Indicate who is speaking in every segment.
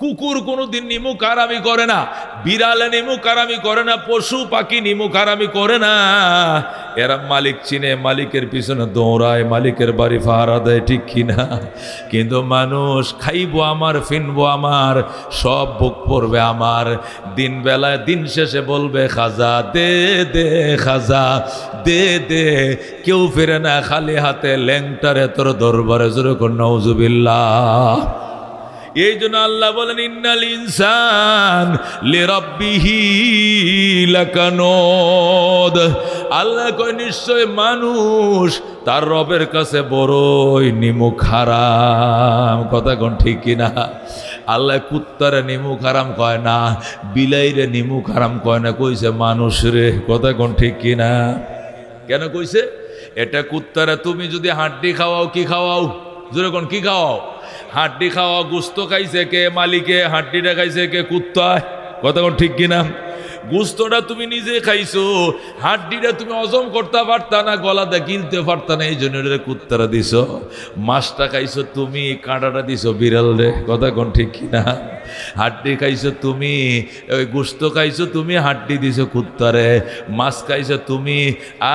Speaker 1: কুকুর কোনোদিন নিমুখ হারামি করে না, বিড়ালে নিমুখ হারামি করে না, পশু পাখি নিমুখ হারামি করে না। এরা মালিক চিনে, মালিকের পিছনে দৌড়ায়, মালিকের বাড়ি পাহারা দেয়, ঠিক কিনা? কিন্তু মানুষ খাইবো আমার, ফিনবো আমার, সব ভোগ পড়বে আমার। দিন বেলায় দিন শেষে বলবে খাজা দে দে, খাজা দে দে। কেউ ফিরে না খালি হাতে, ল্যাংটারে তোর দরবারে জোরে কর নাউজুবিল্লাহ। এই জন্য আল্লাহ বলেন ইন্নাল ইনসান লিরাব্বিহি লাকানুদ। আল্লাহ কয় নিশ্চয় মানুষ তার রবের কাছে বড়ই নিমুখ হারাম। কথা কোন ঠিক কিনা? আল্লাহ কুত্তারে নিমুখ হারাম কয় না, বিলাইরে নিমুখ হারাম কয় না, কইছে মানুষ রে। কথা কোন ঠিক কিনা? কেন কইছে? এটা কুত্তারে তুমি যদি হাড্ডি খাওয়াও, কি খাওয়াও? জোরে কোন কি খাওয়াও? হাড্ডি খাওয়া। গোস্ত খাইছে কে? মালিকে। হাড্ডিটা খাইছে কে? কুত্তায়। কথা কোন ঠিক কিনা? গোস্তটা তুমি নিজে খাইছো, হাড্ডিটা তুমি হজম করতে পারতা না, গলাতে গিলতে পারতা না, এই জন্য কুত্তারা দিছ। মাছটা খাইছো তুমি, কাঁটাটা দিছো বিড়াল রে। কথা কোন ঠিক কিনা? হাড্ডি খাইছো তুমি, ওই গোস্ত খাইছো তুমি, হাড্ডি দিছো কুত্তারে। মাছ খাইছো তুমি,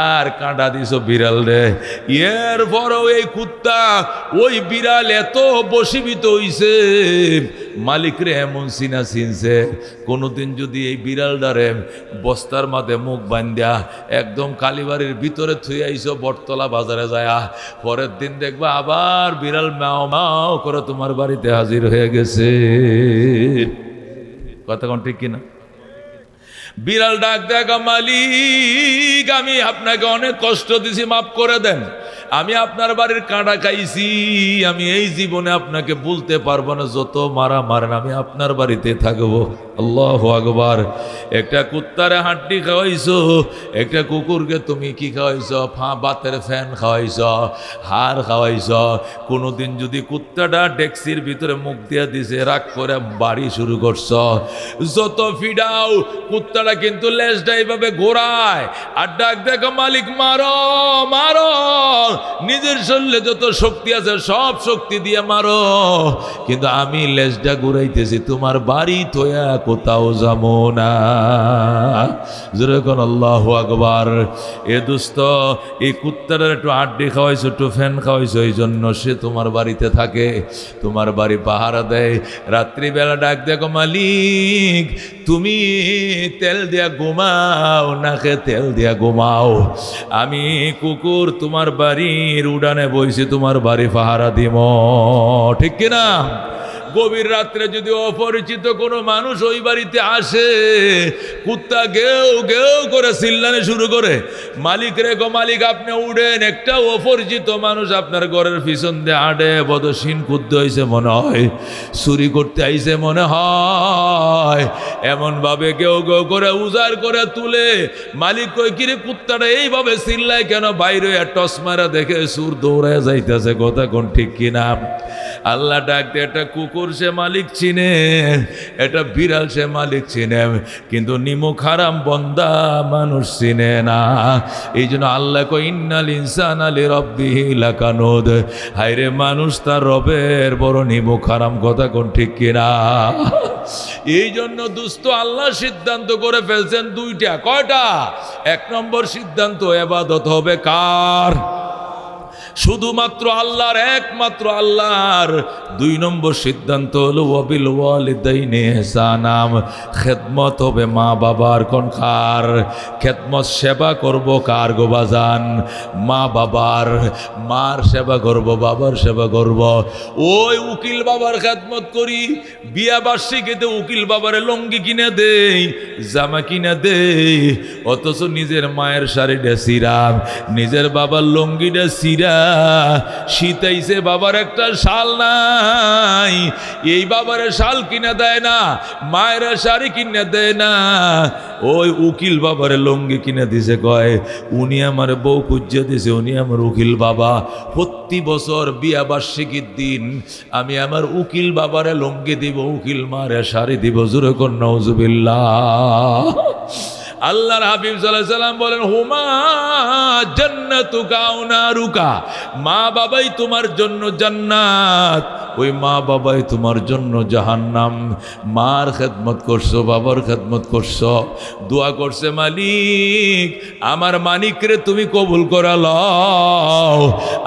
Speaker 1: আর কাঁটা দিছো বিড়াল রে। এর পরও এই কুত্তা ওই বিড়াল এত বশীভূত হইছে, মালিকরে এমন চিনা চিনছে। কোনোদিন যদি এই বিড়ালটারে বস্তার মাঝে মুখ বান্ধিয়া একদম কালীবাড়ির ভিতরে থুই আইছো বটতলা বাজারে যায়া, পরের দিন দেখবা আবার বিড়াল মাও মাও করে তোমার বাড়িতে হাজির হয়ে গেছে। কথা কোন ঠিক কিনা? বিড়াল ডাক দেখা, মালিক আমি আপনাকে অনেক কষ্ট দিছি, মাফ করে দেন। আমি আপনার বাড়ির কাঁটা খাইছি, আমি এই জীবনে আপনাকে বলতে পারবো না, যত মারা মারেন আমি আপনার বাড়িতে থাকবো। আল্লাহু আকবার। একটা কুত্তারে হাড্ডি খাওয়াইছো, একটা কুকুরকে তুমি কি খাওয়াইছো? বাতের ফ্যান খাওয়াইছ, হাড় খাওয়াইছ। কোনোদিন যদি কুত্তাটা ডেক্সির ভিতরে মুখ দিয়ে দিছে, রাগ করে বাড়ি শুরু করছ, যত ফিডাও কুত্তাটা কিন্তু লেজটা এইভাবে ঘোরায় আর ডাক দেখো, মালিক মারো মারো, নিজের শরীরে যত শক্তি আছে সব শক্তি দিয়ে মারো, কিন্তু আমি লেজটা ঘুরাইতেছি, তোমার বাড়ি তোয়া কোথাও যাবো না। যেরকম আল্লাহু আকবার। এ দুস্থ, এই কুত্তাটার একটু হাড্ডি খাওয়াইছো, একটু ফ্যান খাওয়াইছো, এই জন্য সে তোমার বাড়িতে থাকে, তোমার বাড়ি পাহারা দেয়। রাত্রিবেলা ডাক দেখো, মালিক তুমি তেল দিয়া ঘুমাও, নাকে তেল দিয়া ঘুমাও, আমি কুকুর তোমার বাড়ির উড়ানে বইছি, তোমার বাড়ি পাহারা দিব। ঠিক কিনা? গভীর রাত্রে যদি অপরিচিত কোনো মানুষ ওই বাড়িতে আসে, কুত্তা গেউ গেউ করে চিল্লানো শুরু করে, মালিক রে গো মালিক আপনি উড়েন, একটা অপরিচিত মানুষ আপনার ঘরের পিছন দিয়ে হাঁটে, বদশিন কুদ্দ হয়েছে মনে হয়, চুরি করতে আইছে মনে হয়, এমন ভাবে গেউ গেউ করে উজাড় করে তুলে। মালিক কই কিরে কুত্তাটা এইভাবে চিল্লায় কেন? বাইরে টস মারা দেখে সুর দৌড়ায় যাইতেছে। কথা কোন ঠিক কিনা? আল্লাহ ডাকতে, একটা কুকুর সে মালিক চিনে, এটা বিড়াল সে মালিক চিনে, কিন্তু নিমুখ হারাম বন্দা মানুষ চিনে না। এই জন্য আল্লাহ কয় ইন্নাল ইনসানা লিরাব্বিহি লাকানুদ। হায়রে মানুষ তার রবের বড় নিমুখ হারাম। কথা কোন ঠিক কিনা? এই জন্য দুস্থ আল্লাহ সিদ্ধান্ত করে ফেলছেন দুইটা। কয়টা? এক নম্বর সিদ্ধান্ত, ইবাদত হবে কার? শুধুমাত্র আল্লাহর, একমাত্র আল্লাহর। দুই নম্বর সিদ্ধান্ত হলো ওয়াবিল ওয়ালিদাইনি ইহসানা, খেদমত হবে মা বাবার। কোন কার খেদমত? সেবা করব কার গো বাজান? মা বাবার। মার সেবা করব, বাবার সেবা করব। ওই উকিল বাবার খেদমত করি, বিয়া বার্ষিকীতে উকিল বাবারে লঙ্গি কিনে দেই, জামা কিনে দেই, অথচ নিজের মায়ের শাড়িটা সিরা, নিজের বাবার লঙ্গিটা সিরা, শীতাইছে বাবার একটা শাল নাই, এই বাবারে শাল কিনে দেয় না, মায়ের শাড়ি কিনে দেয় না, ওই উকিল বাবারে লঙ্গি কিনে দিছে। কয় উনি আমার বউ পুজ্জা দিছে, উনি আমার উকিল বাবা। প্রতি বছর বিয়া বার্ষিকীর দিন আমি আমার উকিল বাবারে লঙ্গি দিব, উকিল মারে শাড়ি দিব। জোরে কর নাউজুবিল্লাহ। আল্লাহর হাবিব সাল্লাল্লাহু আলাইহি সাল্লাম বলেন, হুমা জান্নাতুকা আও নারুকা, মা বাবাই তোমার জন্য জান্নাত, ওই মা বাবাই তোমার জন্য জাহান্নাম। মার খেদমত করছো, বাবার খেদমত করছো, দোয়া করছে, মালিক আমার মানিকরে তুমি কবুল করে লও,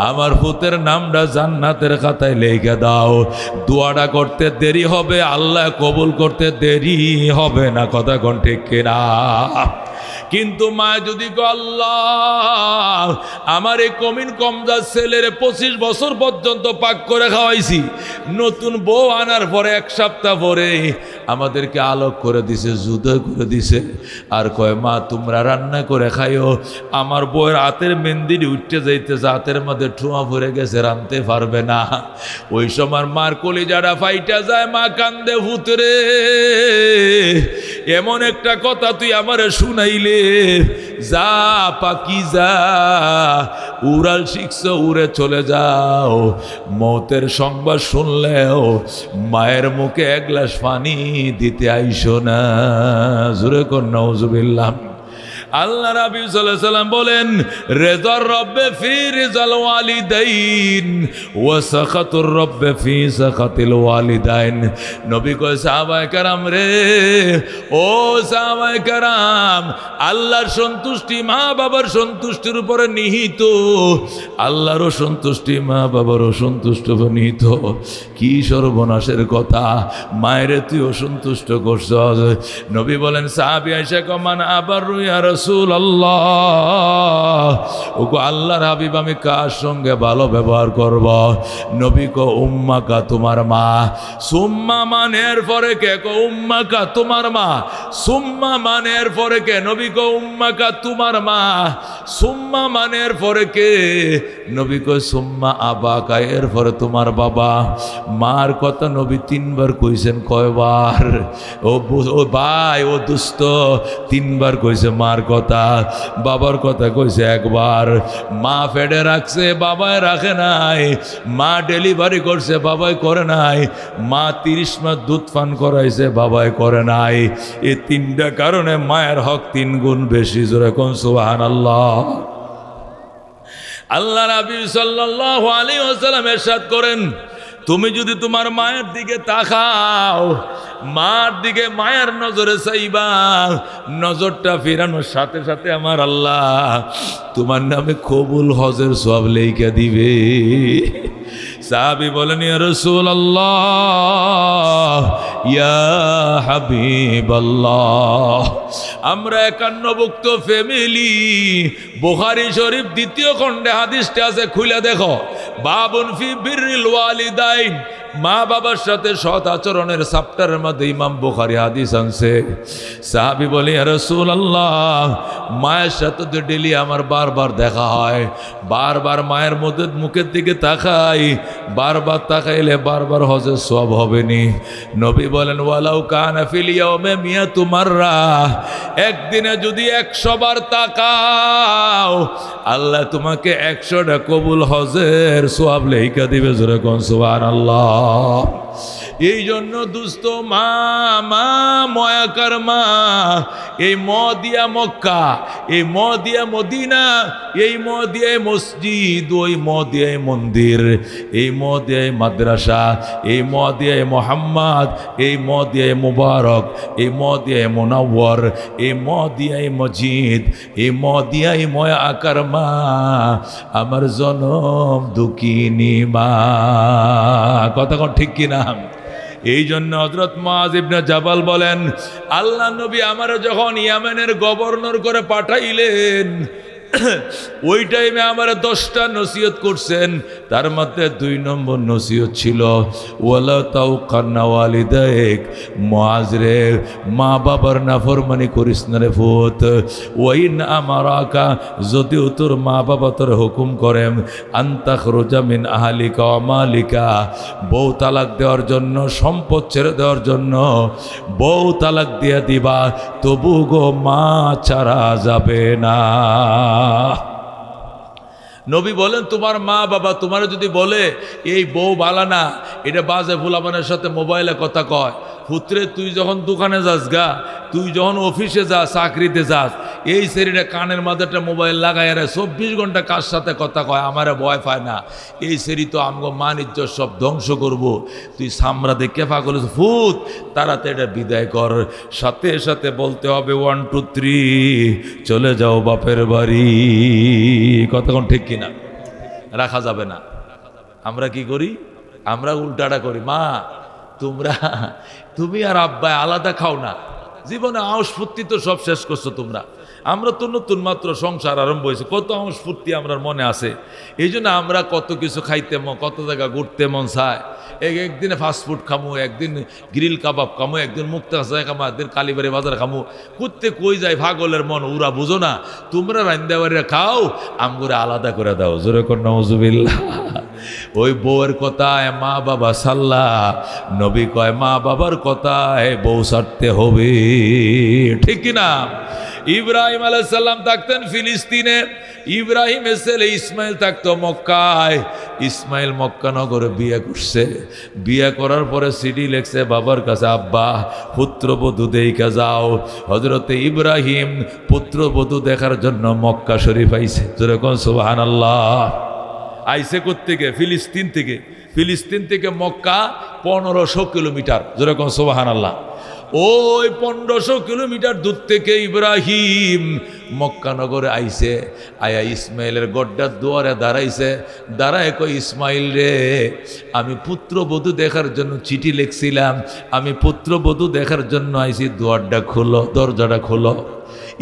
Speaker 1: আমার পুতের নামটা জান্নাতের খাতায় লিখে দাও। দোয়াটা করতে দেরি হবে, আল্লাহ কবুল করতে দেরি হবে না। কথা কোন ঠিক কিনা? কিন্তু মা যদি গো আল্লাহ আমার এই কমিন কমদার ছেলের 25 বছর পর্যন্ত পাক করে খাওয়াইছি, নতুন বউ আনার পরে 1 সপ্তাহ পরে আমাদেরকে আলোক করে দিছে, যুদ্ধ করে দিছে, আর কয় মা তোমরা রান্না করে খাইও, আমার বউয়ের হাতের মেহেন্দি উঠতে যাইতেছে, হাতের মধ্যে ঠোঁয়া ভরে গেছে, রানতে পারবে না। ওই সময় মার কলিজাটা ফাইটা যায়, মা কান্দে, ভূতরে এমন একটা কথা তুই আমারে শুনাইলে, যা পাকি যা, উড়াল শিখছ, উড়ে চলে যাও, মৌতের সংবাদ শুনলেও মায়ের মুখে 1 গ্লাস পানি দিতে আইসো না। জোরে কোন নাউজুবিল্লাহ। আল্লাহ নবী সাল্লাল্লাহু আলাইহি সাল্লাম বলেন, রিযার রব্বে ফি রিযাল ওয়ালিদাইন ওয়া সাখাতুর রব্বে ফি সাখাতিল ওয়ালিদাইন। নবী কয়, সাহাবায়ে কেরাম রে, ও সাহাবায়ে কেরাম, আল্লাহর সন্তুষ্টি মা বাবার সন্তুষ্টির উপরে নিহিত, আল্লাহরও সন্তুষ্টি মা বাবারও সন্তুষ্ট নিহিত। কি সর্বনাশের কথা, মায়ের তুই অসন্তুষ্ট করছ। নবী বলেন, সাহাবী আয়েশা কমান আবার ইয়া রাসূলুল্লাহ, ওগো আল্লাহর হাবিব আমি কার সঙ্গে ভালো ব্যবহার করব? নবী কো উম্মাকা, তোমার মা। সুম্মা মানের পরে কে? কো উম্মাকা, তোমার মা। সুম্মা মানের পরে কে? নবী কো উম্মাকা, তোমার মা। সুম্মা মানের পরে কে? নবী কো সুম্মা আবাকা, এর পরে তোমার বাবা। মার কথা নবী 3 বার কইছেন। কয়বার? ও ভাই, ও দুস্থ, 3 বার কইছে মার কথা। বাবার কথা কইছে 1 বার। মা ফেডে রাখছে, বাবায় রাখে নাই। মা ডেলিভারি করছে, বাবাই করে নাই। মা 30 মাস দুধ পান করাইছে, বাবাই করে নাই। এই 3টা কারণে মায়ের হক 3 গুণ বেশি। জোরে কোন সুবহানাল্লাহ। আল্লাহ নবী সাল্লাল্লাহু আলাইহি ওয়াসাল্লাম ইরশাদ করেন, তুমি যদি তোমার মায়ের দিকে তাকাও, মার দিকে মায়ের নজরে চাইবা, নজরটা ফেরানোর সাথে সাথে আমার আল্লাহ তোমার নামে কবুল হজের সওয়াব লেখা দিবে। সাহাবী বলেন, ইয়া রাসূলুল্লাহ, ইয়া হাবিবাল্লাহ, আমরা 51 ফ্যামিলি। বুখারী শরীফ 2য় খণ্ডে হাদিসটা আছে, খুলে দেখো। বাবুন ফি বিররিল ওয়ালিদাইন, মা বাবার সাথে সৎ আচরণের চ্যাপ্টারের মধ্যে ইমাম বুখারী হাদিস আনছে। সাহাবী বলে, ইয়া রাসূলুল্লাহ, মায়ের সাথে তো ডেলি আমার বারবার দেখা হয়, বারবার মায়ের মুখের দিকে তাকাই, বারবার তাকাইলে বারবার হজের সওয়াব হবে নি। নবী বলেন, ওয়ালাউ কানা ফিল ইয়াউমি মিয়াতু মাররা, একদিনে যদি 100 বার তাকাও, আল্লাহ তোমাকে 100টা কবুল হজের সওয়াব লেখা দিবে। জোরে কোন সুবহানাল্লাহ। এই জন্য দুস্থ মা, মা ময়াকার মা, এই মদিয়া মক্কা, এই মদিয়া মদিনা, এই মদিয়ায় মসজিদ, ওই মদিয়ায় মন্দির, এই মদিয়ায় মাদ্রাসা, এই মদিয়ায় মোহাম্মদ, এই মদিয়ায় মুবারক, এই মদিয়ায় মুনাওয়ার, এই মদিয়ায় মসজিদ, এই মদিয়ায় ময়াকার মা, আমার জনম দুঃখিনী মা। কথা কোন ঠিক কিনা? এই জন্য হযরত মুআয ইবনে জাবাল বলেন, আল্লাহ নবী আমার যখন ইয়ামেনের গভর্নর করে পাঠাইলেন, ওই টাইমে আমার 10টা নসিহত করছেন। তার মধ্যে 2 নম্বর নসিহত ছিল, ওয়ালা তাউকান্না ওয়ালিদাইক, মুআয রে, মা বাবার নাফরমানি করিস না রে ফুত। ওয়াইন আমারাকা, যদিও তোর মা বাবা তোর হুকুম করেন, আনতাখরুজা মিন আহলিকা ওয়া মালিকা, বউ তালাক দেওয়ার জন্য, সম্পদ ছেড়ে দেওয়ার জন্য বউ তালাক দিয়ে দিবা, তবু গো মা ছাড়া যাবে না। নবী বলেন, তোমার মা বাবা তোমার যদি বলে এই বউ বালা না, এটা বাজে ফুলাবানের সাথে মোবাইলে কথা কয়, পুত্রে তুই যখন দোকানে যাস গা, তুই যখন অফিসে যাস, চাকরিতে যাস, এই শরীরে কানের মাঝে একটা মোবাইল লাগাই আর 24 ঘন্টা কার সাথে কথা কয়, আমারে ভয় পায় না। এই শরী তো আমগো মান ইজ্জত সব ধ্বংস করব। তুই সামরা দেখে পাগল ফুত, তাড়াতাড়ি এটা বিদায় কর। সাথে সাথে বলতে হবে 1 2 3 চলে যাও বাপের বাড়ি। কতক্ষণ ঠিক কিনা? রাখা যাবে না। আমরা কি করি? আমরা উল্টাটা করি। মা তুমি আর আব্বা আলাদা খাও না, জীবনে আউশ ফুর্তি তো সব শেষ করছো তোমরা। আমরা তো নতুন মাত্র সংসার আরম্ভ হয়েছে, কত আউশ ফুর্তি আমরা মনে আছে। এই জন্য আমরা কত কিছু খাইতে কত জায়গা ঘুরতে মন চায়। একদিনে ফাস্টফুড খামু, একদিন গ্রিল কাবাব খামু, একদিন মুক্তাগাছা খামু, একদিন কালীবাড়ি বাজার খামু। কুত্তে কই যায় পাগলের মন, ওরা বুঝো না। তোমরা রান্দা বাড়িরা খাও, আমগুলো আলাদা করে দাও। জোরে কর নাউজুবিল্লাহ। ওই বউয়ের কথায় মা বাবা সাল্লাহ, নবী কয় মা বাবার কথায় বউ ছাড়তে হবে, ঠিক কিনা? ইব্রাহিম আলাইহিস সালাম থাকতেন ফিলিস্তিনে, ইব্রাহিমের ছেলে ইসমাইল থাকতো মক্কায়। ইসমাইল মক্কা নগরে বিয়ে করছে। বিয়ে করার পরে সিডি লেখছে বাবার কাছে, আব্বা পুত্রবধূ দেইখা যাও। হযরতে ইব্রাহিম পুত্রবধূ দেখার জন্য মক্কা শরীফ আইছে। যেরকম সুবহানাল্লাহ। আইসে কোত্থেকে? ফিলিস্তিন থেকে মক্কা 1500 কিলোমিটার। যেরকম সুবহানাল্লাহ। ওই 1500 কিলোমিটার দূর থেকে ইব্রাহিম মক্কা নগরে আইছে। আয়া ইসমাইলের গড্ডার দুয়ারে দাঁড়াইছে। দাঁড়ায় কই, ইসমাইল রে, আমি পুত্রবধূ দেখার জন্য চিঠি লিখছিলাম, আমি পুত্রবধূ দেখার জন্য আইছি, দুয়ারটা খোলো, দরজাটা খোলো।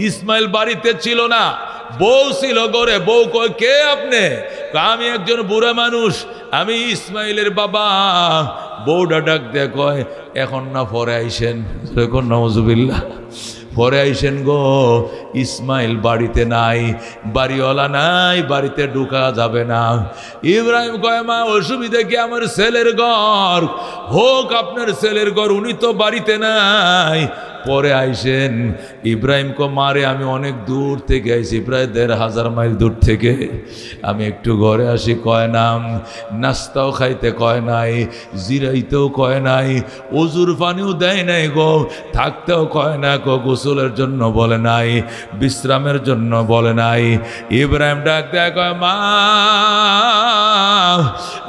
Speaker 1: ইসমাইল বাড়িতে ছিল না, বউ ছিল ঘরে। বউ কয়, কে আপনি? আমি একজন বুড়া মানুষ, আমি ইসমাইলের বাবা। বউটা ডাক দিয়ে কয়, এখন না পরে আইসেন। এখন নাউজুবিল্লাহ, পরে আইসেন গো। ইসমাইল বাড়িতে নাই, বাড়িওয়ালা নাই, বাড়িতে ঢুকা যাবে না। ইব্রাহিম কয়, মা অসুবিধা কি? আমার ছেলের ঘর হোক, আপনার ছেলের ঘর, উনি তো বাড়িতে নাই, পরে আইসেন। ইব্রাহিম কো, মারে আমি অনেক দূর থেকে আইসি, প্রায় 1500 মাইল দূর থেকে, আমি একটু ঘরে আসি। কয় নাম, নাস্তাও খাইতে কয় নাই, জিরাইতেও কয় নাই, ওজুর পানিও দেয় নাই গো, থাকতেও কয় না গো, গোসলের জন্য বলে নাই, বিশ্রামের জন্য বলে নাই। ইব্রাহিম ডাক দেয়, কয় মা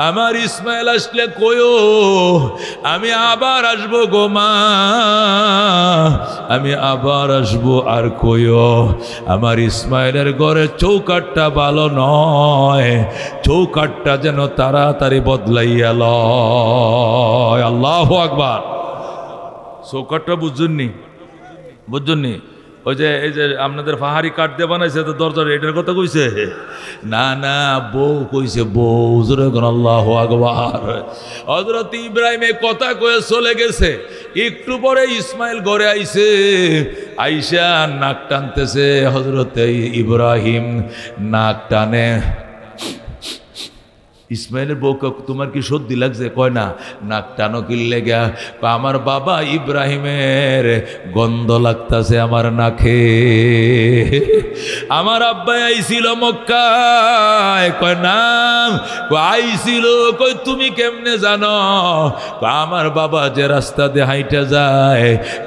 Speaker 1: আমার ইসমাইল আসলে কয়ো, আমি আবার আসবো গো মা, আমি আবার আসবো। আর কইও আমার ইসমাইলের ঘরের চৌকাটটা ভালো নয়, চৌকাটটা যেন তাড়াতাড়ি বদলাইয়া লয়। আল্লাহু আকবার। চৌকাটটা বুঝছেননি? ওই যে এই যে আপনাদের পাহাড়ি কাঠ দিয়ে বানাইছে, তো দরজার এটার কথা কইছে? না না, বউ কইছে, বউ। জোরে কোন আল্লাহু আকবার। হযরত ইব্রাহিম এই কথা কয়ে চলে গেছে। একটু পরে ইসমাইল ঘরে আইছে, আইসা নাক টানতেছে। হযরত ইব্রাহিম নাক টানে। ইসমাইলের বউ, তোমার কি সর্দি লাগছে? কয় না। নাক টানো কি লেগা? আমার বাবা ইব্রাহিমের গন্ধ লাগতাছে আমার নাকে। আমার আব্বাই আইছিল মক্কায়। কয় নাম আইছিল। কই তুমি কেমনে জানো? আমার বাবা যে রাস্তা দিয়ে হাইটা যায়,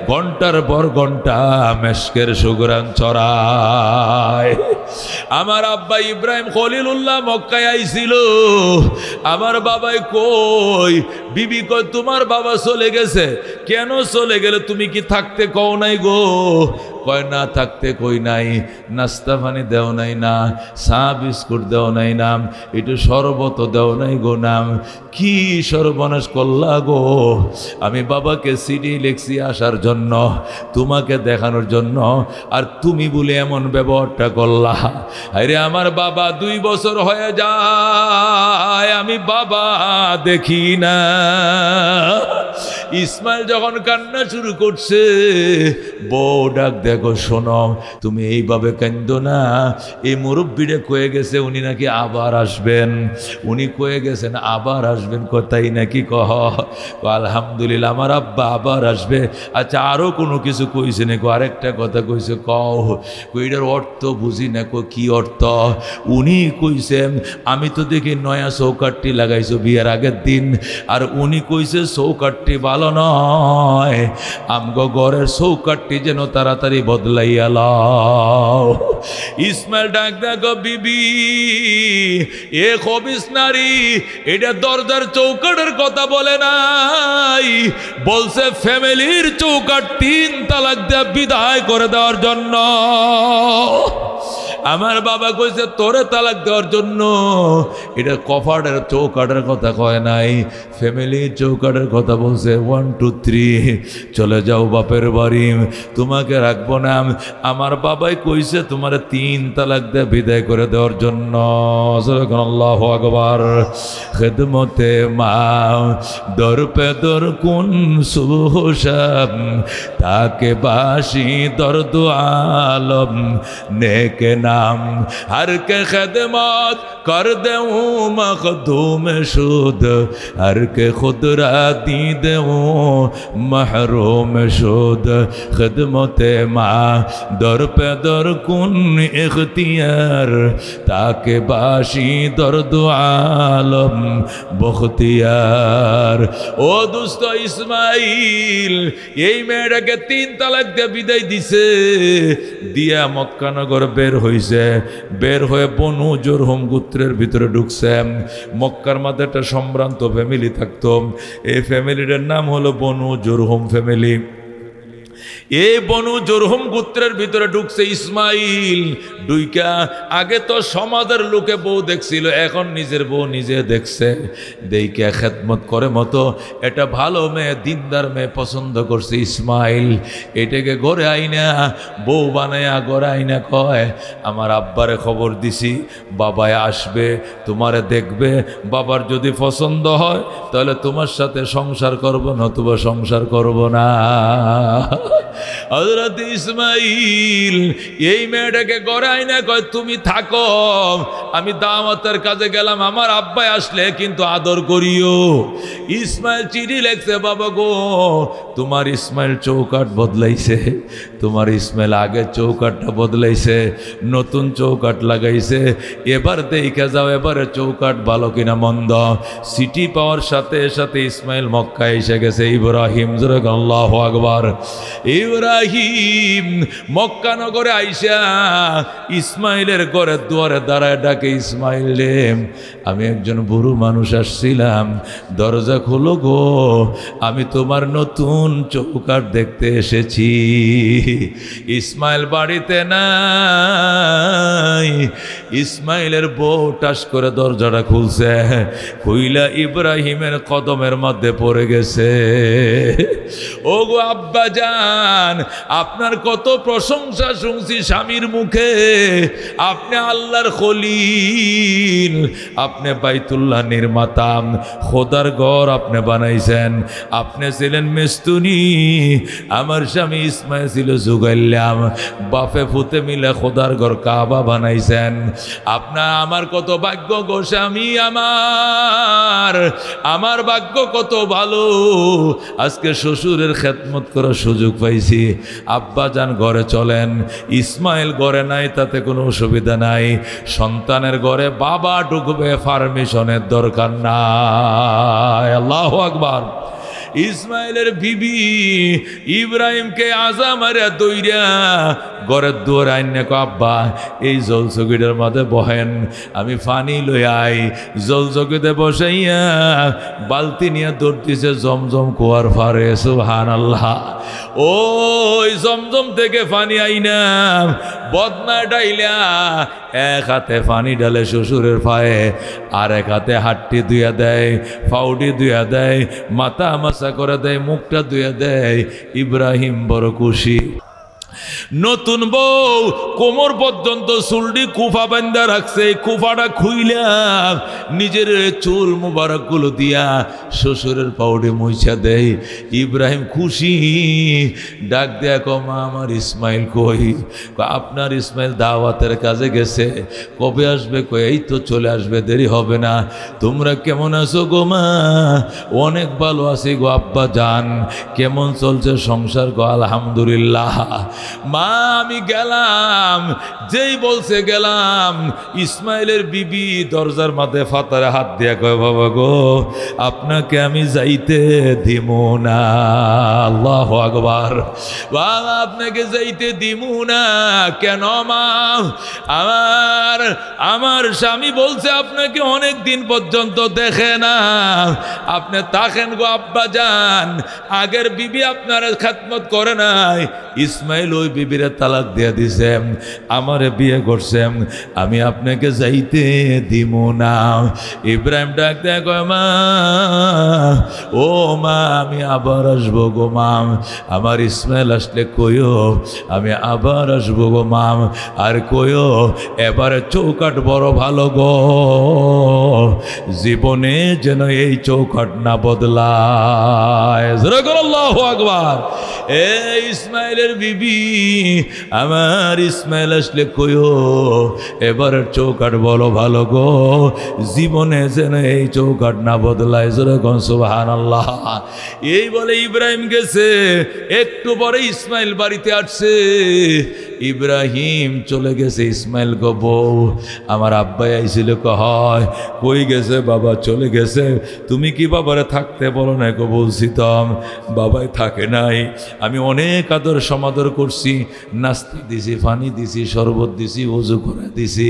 Speaker 1: ঘন্টার পর ঘন্টা মেশকের সুগরান চড়ায়। আমার আব্বা ইব্রাহিম খলিলুল্লাহ মক্কায় আইছিল। আমার বাবাই কই, বিবি কই তোমার বাবা চলে গেছে। কেন চলে গেলে? তুমি কি থাকতে কও নাই গো? কয় না, থাকতে কই নাই, নাস্তা পানি দেও নাই না, চা বিস্কুট দেও নাই নাম, একটু শরবত দেও নাই গো নাম। কি সর্বনাশ করলা গো? আমি বাবাকে সিডি লিখছি আসার জন্য, তোমাকে দেখানোর জন্য, আর তুমি বলে এমন ব্যবহারটা করলা। আরে আমার বাবা 2 বছর হয়ে যায়, আমি বাবা দেখি না। ইসমাইল যখন কান্না শুরু করছে, বউ ডাক দেখো, শোনো, তুমি এইভাবে কান্দো না। এই মুরব্বীরা কয়ে গেছে উনি নাকি আবার আসবেন, উনি কয়ে গেছেন আবার আসবেন। কথাই নাকি? কহ। আলহামদুলিল্লাহ, আমার আব্বা আবার আসবে। আচ্ছা, আরো কোনো কিছু কইছে নাকি? আরেকটা কথা কইছে, কও। কইটার অর্থ বুঝি না। কি অর্থ? উনি কইছেন, আমি তো দেখি নয়া চৌকাটটি লাগাইছো বিয়ের আগের দিন, আর উনি কইছে চৌকাটটি ভালো ভালো নয়, আমগো ঘরের চৌকাটটি যেন তাড়াতাড়ি বদলাইয়া লও। ইসমাইল ডাক দেখো বিবি, এ খবিস নারী এটা দরজার চৌকাটের কথা বলে নাই, বলছে ফ্যামিলির চৌকাট 3 তালাক দিয়ে বিদায় করে দেওয়ার জন্য। আমার বাবা কইছে তোরে তালাক দেওয়ার জন্য, এটা কফাটের চৌকাটের কথা কয় নাই, ফ্যামিলির চৌকাটের কথা বলছে। 1 2 3 চলে যাও বাপের বাড়ি, তোমাকে রাখবো না। আমার বাবাই কইছে তোমার 3 তালাক দিয়ে বিদায় করে দেওয়ার জন্য। আল্লাহু আকবার। খেদমতে মা দর পে দর কুন সুবহ শাম, তাকে বাসি দর্দ আলম নেকে নাম, हर के खदमत कर दूँ मखदूम शुद, हर के खुद दी दूँ महरूम शुद। खदमत माँ दर पे दर कुन इख्तियार, ताके बाशी दर्द आलम बख्तियार। ও দুষ্ট ইসমাইল, এই মেয়েটাকে 3 তালাক দিয়ে বিদায় দিছে, দিয়া মক্কা নগর বের হইছে। বের হয়ে বনু জুরহুম গোত্রের ভিতরে ঢুকছে। মক্কার মধ্যে একটা সম্ভ্রান্ত ফ্যামিলি থাকতো, এই ফ্যামিলিটার নাম হলো বনু জুরহুম ফ্যামিলি। এই বনু জুরহুম গোত্রের ভিতরে ঢুকছে ইসমাইল। ডুইকা আগে তো সমাজের লোকে বউ দেখছিল, এখন নিজের বউ নিজে দেখছে। দেইকা খেদমত করে মতো এটা ভালো মেয়ে, দিনদার মেয়ে পছন্দ করছে ইসমাইল। এটাকে ঘরে আইনা বউ বানায়া ঘরে আইনা কয়, আমার আব্বারে খবর দিছি, বাবায় আসবে, তোমারে দেখবে, বাবার যদি পছন্দ হয় তাহলে তোমার সাথে সংসার করব, নতুবা সংসার করব না। হযরত ইসমাইল এই মেয়েটাকে গড়াই না কয়, তুমি থাকো, আমি দাওয়াতের কাজে গেলাম, আমার আব্বাই আসলে কিন্তু আদর করিও। ইসমাইল চিঠি লেখছে, বাবা গো তোমার ইসমাইল চৌকাট বদলাইছে, তোমার ইসমাইল আগে চৌকাটটা বদলাইছে, নতুন চৌকাট লাগাইছে, এবার দেখে যাও এবারে চৌকাট ভালো কিনা মন্দ। চিঠি পাওয়ার সাথে সাথে ইসমাইল মক্কায় এসে গেছে। ইব্রাহিম জোরে আল্লাহু আকবার। ইব্রাহিম মক্কা নগরে আইসা ইসমাইলের ঘরের দুয়ারে দাঁড়ায় ডাকে, ইসমাইল রে আমি একজন বুড়ো মানুষ আসছিলাম, দরজা খোলো গো, আমি তোমার নতুন চৌকাট দেখতে এসেছি। ইসমাইল বাড়িতে নাই। ইসমাইলের বউ টাস করে দরজাটা খুলছে, খুইলা ইব্রাহিমের কদমের মধ্যে পড়ে গেছে। ও গো আব্বা জান, আপনার কত প্রশংসা শুনছি স্বামীর মুখে, আপনি আল্লাহর খলিল, আপনি বাইতুল্লাহ নির্মাতা, খোদার ঘর আপনি বানাইছেন, আপনি ছিলেন মেস্তুনি, আমার স্বামী ইসমাইল ছিল জুগাইলাম, বাপে ফুতে মিলে খোদার ঘর কাবা বানাইছেন। আপনার আমার কত ভাগ্য গো স্বামী, আমার ভাগ্য কত ভালো, আজকে শ্বশুরের খেদমত করার সুযোগ পাইছি। আব্বা যান ঘরে চলেন। ইসমাইল ঘরে নাই তাতে কোনো অসুবিধা নাই, সন্তানের ঘরে বাবা ঢুকবে, পারমিশনের দরকার নাই। আল্লাহু আকবার। ইসমাইলের বিবি ইব্রাহিমকে আজা মারিয়া দইরা ঘরের দুয়ার আইনে কো, আব্বা এই জলচকিটার মধ্যে বহেন, আমি পানি লই আই। জলচকিতে বসাইয়া বালতি নিয়ে দৌড় দিছে জমজম কুয়ার ফারে। সুবহানাল্লাহ। ওই জমজম থেকে পানি আইনাম, বদনা ডাইলা এক হাতে পানি ডালে শ্বশুরের পায়ে, আর এক হাতে হাতটি ধুয়া দেয়, ফাউডি ধুয়া দেয়, মাথা মাসা করে দেয়, মুখটা ধুয়া দেয়। ইব্রাহিম বড় খুশি। নতুন বউ কোমর পর্যন্ত চুলটি কুফা বান্ধা রাখছে, কুফাটা খুইলা নিজের চুল মুবারক গুলো দিয়া শ্বশুরের পাউডে মুইছা দেয়। ইব্রাহিম খুশি, ডাক দেয়া কো, মা আমার ইসমাইল কই? আপনার ইসমাইল দাওয়াতের কাজে গেছে, কবে আসবে? কই এই তো চলে আসবে, দেরি হবে না। তোমরা কেমন আছো গো মা? অনেক ভালো আছি গো আব্বা জান। কেমন চলছে সংসার গো? আলহামদুলিল্লাহ। মা আমি গেলাম, যেই বলছে গেলাম, ইসমাইলের বিবি দরজার মাঝে ফাতারে হাত দিয়া কয় বাবা গো আপনাকে আমি যাইতে দিব না। আল্লাহু আকবার। বাবা আপনাকে যাইতে দিব না। কেন মা? আমার স্বামী বলছে আপনাকে অনেক দিন পর্যন্ত দেখে না, আপনি তাকেন গো আব্বা যান। আগের বিবি আপনার খেদমত করে নাই, ইসমাইল ওই বিবিরে তালাক দিয়ে দিছে, আমারে বিয়ে করছে, আমি আপনাকে যাইতে দিব না। ইব্রাহিম ডাক দেয় কয় মা, ও মা আমি আবার আসবো গো মা, আমার ইসমাইল আসলে কইও আমি আবার আসবো গো মা। আর কইও এবারে চৌকাট বড় ভালো গো, জীবনে যেন এই চৌকাট না বদলায়। আল্লাহু আকবার। এই ইসমাইলের বিবি, আমার ইসমাইল আসলে কইও এবারের চৌকাট বড় ভালো গো, জীবনে যেন এই চৌকাট না বদলায়। যেরকম সুবহানাল্লাহ। এই বলে ইব্রাহিম গেছে, একটু পরে ইসমাইল বাড়িতে আসছে। ইব্রাহিম চলে গেছে, ইসমাইল গো বউ আমার আব্বাই আইছিল কয় কই গেছে? বাবা চলে গেছে। তুমি কি বাবারে থাকতে বলো না গো? বলছি তো বাবাই থাকে নাই, আমি অনেক আদর সমাদর করছি, নাস্তা দিছি, পানি দিছি, শরবত দিছি, ওযু করে দিছি,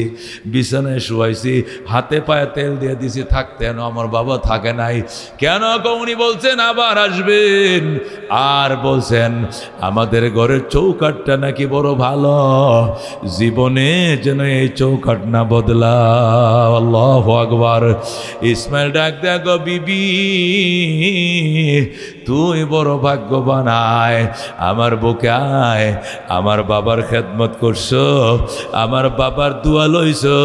Speaker 1: বিছানায় শুয়াইছি, হাতে পায়ে তেল দিয়ে দিছি, থাকতে না আমার বাবা থাকে নাই। কেন গো? উনি বলছেন আবার আসবেন, আর বলছেন আমাদের ঘরের চৌকাটটা নাকি বড় ভালো, জীবনে যেন এই চৌকাট না বদলা। আল্লাহু আকবার। ইসমাইল ডাক দেয় গো বিবি তুই বড় ভাগ্যবান, আয় আমার বুকে আয়, আমার বাবার খেদমত করছো, আমার বাবার দোয়া লইছো,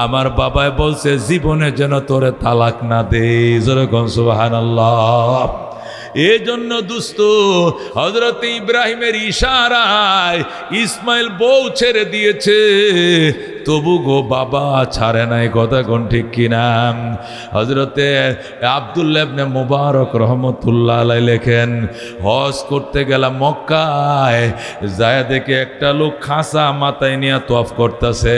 Speaker 1: আমার বাবাই বলছে জীবনে যেন তোরে তালাক না দে। যেরকম সুবহানাল্লাহ। এই জন্য দুস্থ হযরত ইব্রাহিমের ইশারায় ইসমাইল বউ ছেড়ে দিয়েছে, তবু গো বাবা ছাড়ে নাই। কথা কোন ঠিক কিনা? হযরতে আব্দুল্লাহ ইবনে মুবারক রহমতুল্লাহ আলাইহি লেখেন, হজ করতে গেলাম মক্কায়, যায় দেখে একটা লোক খাসা মাথায় নিয়ে তওয়াফ করতেছে।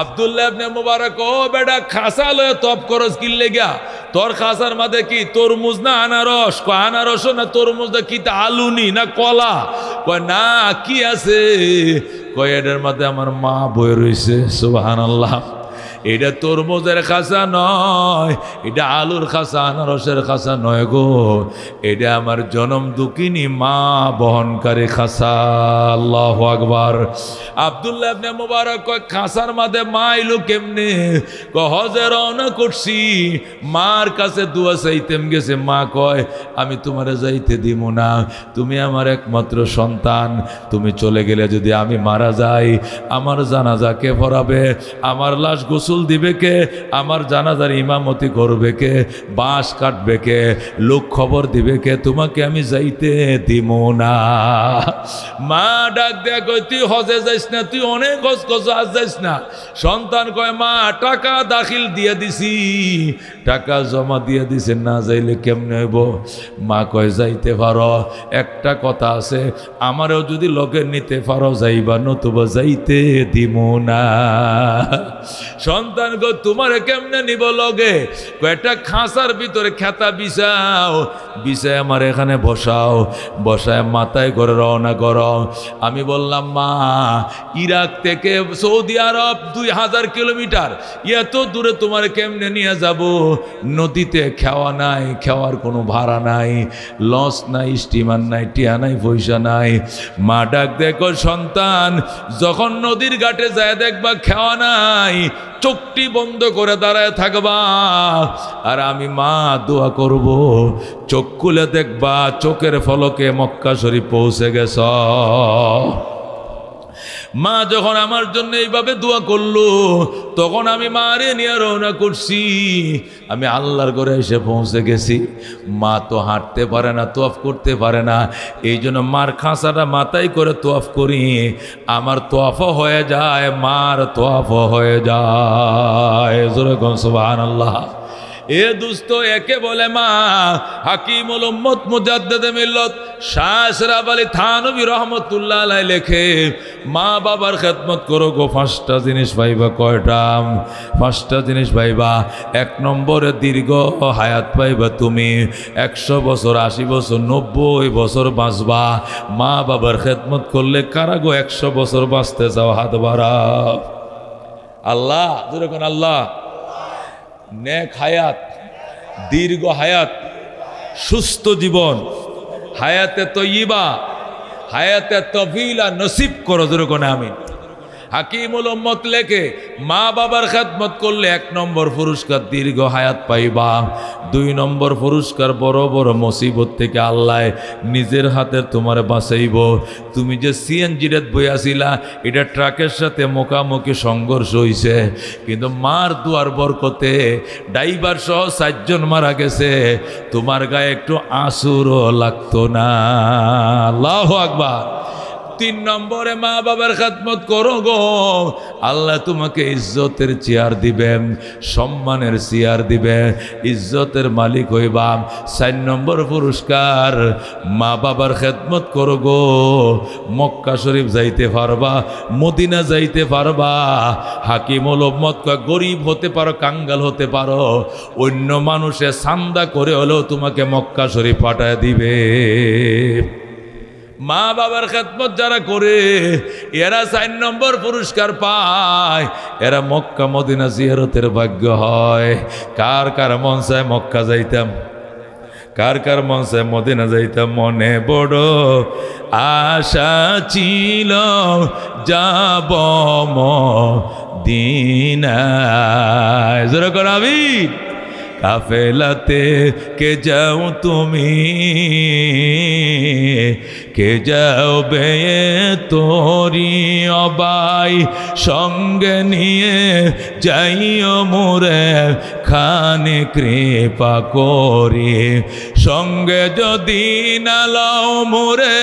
Speaker 1: আব্দুল্লাহ ইবনে মুবারক, ও বেটা খাসা লয়ে তওয়াফ করস কি লেগা? তোর খাসার মাঝে কি তরমুজ না আনারস? কয় আনারস না তরমুজ না, কি তা আলুনি না কলা? কয় না, কি আছে? কয় এটার মধ্যে আমার মা বয়ে রয়েছে। সুবহানাল্লাহ। এটা তরমুজের খাসা নয়, এটা আলুর খাসা, আনারসের খাসা নয় গো, এটা আমার জনম দুঃখিনী মা বহনকারী খাসা। আল্লাহু আকবার। আব্দুল্লাহ ইবনে মুবারক কয় খাসার মাঝে মা এলো কেমনে? কয় হজে রওনা করছি, মার কাছে দোয়া চাইতেম গেছে, মা কয় আমি তোমারে যাইতে দিব না, তুমি আমার একমাত্র সন্তান, তুমি চলে গেলে যদি আমি মারা যাই, আমার জানাজা কে পড়াবে? আমার লাশ গোসল দিবে কে? আমার জানাজার ইমামতি করবে কে? বাঁশ কাটবে কে? লোক খবর দিবে কে? তোমাকে আমি যাইতে দিব না। মা ডাক দেয়া কয় তুই হজে যাইস না, তুই অনেক হজ করছ, আজ যাইস না। সন্তান কয় মা টাকা দাখিল দিয়ে দিছি, টাকা জমা দিয়ে দিছে, না যাইলে কেমনে হইব? মা কয় যাইতে পারো, একটা কথা আছে, আমারও যদি লগে নিতে পারো যাইবা, নতুবা যাইতে দিব না। সন্তান গো তোমারে কেমনে নিব লগে? কয়েকটা খাঁচার ভিতরে খেতা বিছাও, বিছায় আমার এখানে বসাও, বসায় মাথায় করে রওনা করো। আমি বললাম মা ইরাক থেকে সৌদি আরব 2000 কিলোমিটার, এত দূরে তোমার কেমনে নিয়ে যাব? নদীতে খেওয়া নাই, খেওয়ার কোনো ভাড়া নাই, লঞ্চ নাই, স্টিমার নাই, টিয়া নাই, পয়সা নাই। মা ডাক দেখো সন্তান, যখন নদীর ঘাটে যায় দেখবা খেওয়া নাই, চোখটি বন্ধ করে দাঁড়ায় থাকবা, আর আমি মা দোয়া করব, চোখ খুলে দেখবা চোখের ফলকে মক্কা শরীফ পৌঁছে গেছ। মা যখন আমার জন্য এইভাবে দোয়া করলো, তখন আমি মারে নিয়ে রওনা করছি। আমি আল্লাহর ঘরে এসে পৌঁছে গেছি। মা তো হাঁটতে পারে না, তোয়াফ করতে পারে না, এই জন্য মার খাঁচাটা মাথায় করে তোয়াফ করি, আমার তোয়াফও হয়ে যায়, মার তোয়াফও হয়ে যায়। জোরে কোন সুবহানাল্লাহ। এ দুস্ত একে বলে মা। হাকিমুল উম্মত মুজাদ্দিদে মিল্লত শাহ আশরাফ আলী থানভী রহমতুল্লাহ আলাইহি লেখে, মা বাবার খেদমত করো গো, 5টা জিনিস পাইবা। কয়টা? 5টা জিনিস পাইবা। 1 নম্বরে দীর্ঘ হায়াত পাইবা তুমি, 100 বছর, 80 বছর, 90 বছর বাঁচবা। মা বাবার খেদমত করলে কারা গো 100 বছর বাঁচতে চাও? হাত বাড়াও। আল্লাহ যেরকম আল্লাহ নেক হায়াত, দীর্ঘ হায়াত, সুস্থ জীবন, হায়াতে তয়্যিবা, হায়াতে তফিলা নসিব করো। যেরকম আমিন। হাকিমুল উম্মত লেখে, মা বাবার খেদমত করলে 1 নম্বর পুরস্কার দীর্ঘ হায়াত পাইবা। 2 নম্বর পুরস্কার বড় বড় মুসিবত থেকে আল্লাহ নিজের হাতে তোমার বাঁচাইব। তুমি যে সিএনজির বইয়াছিলা, এটা ট্রাকের সাথে মুখামুখি সংঘর্ষ হইছে, কিন্তু মার দুয়ার বরকতে ড্রাইভার সহ 4 জন মারা গেছে, তোমার গায়ে একটু আঁসুরও লাগতো না। আল্লাহু আকবার। 3 নম্বরে মা বাবার খেদমত করো গো, আল্লাহ তোমাকে ইজ্জতের চেয়ার দিবেন, সম্মানের চেয়ার দিবে, ইজ্জতের মালিক হইবা। 4 নম্বর পুরস্কার, মা বাবার খেদমত করো গো, মক্কা শরীফ যাইতে পারবা, মদিনা যাইতে পারবা। হাকিমুল উম্মত কয়, গরিব হতে পারো, কাঙ্গাল হতে পারো, অন্য মানুষে চান্দা করে হলেও তোমাকে মক্কা শরীফ পাঠায় দিবে। মা বাবার খেদমত যারা করে এরা 4 নম্বর পুরস্কার পায়, এরা মক্কা মদিনা জিয়ারতের ভাগ্য হয়। কার কার মন চায় মক্কা যাইতাম, কার কার মন চায় মদিনা যাইতাম? মনে বড় আশা ছিল যাব মদিনায়। জোরে করে আমিন। কাফেলাতে কে যাও তুমি, কে যাও বে তোরি অবাই, সঙ্গে নিয়ে যাইও মোরে খানে কৃপা করি। সঙ্গে যদি না লও মোরে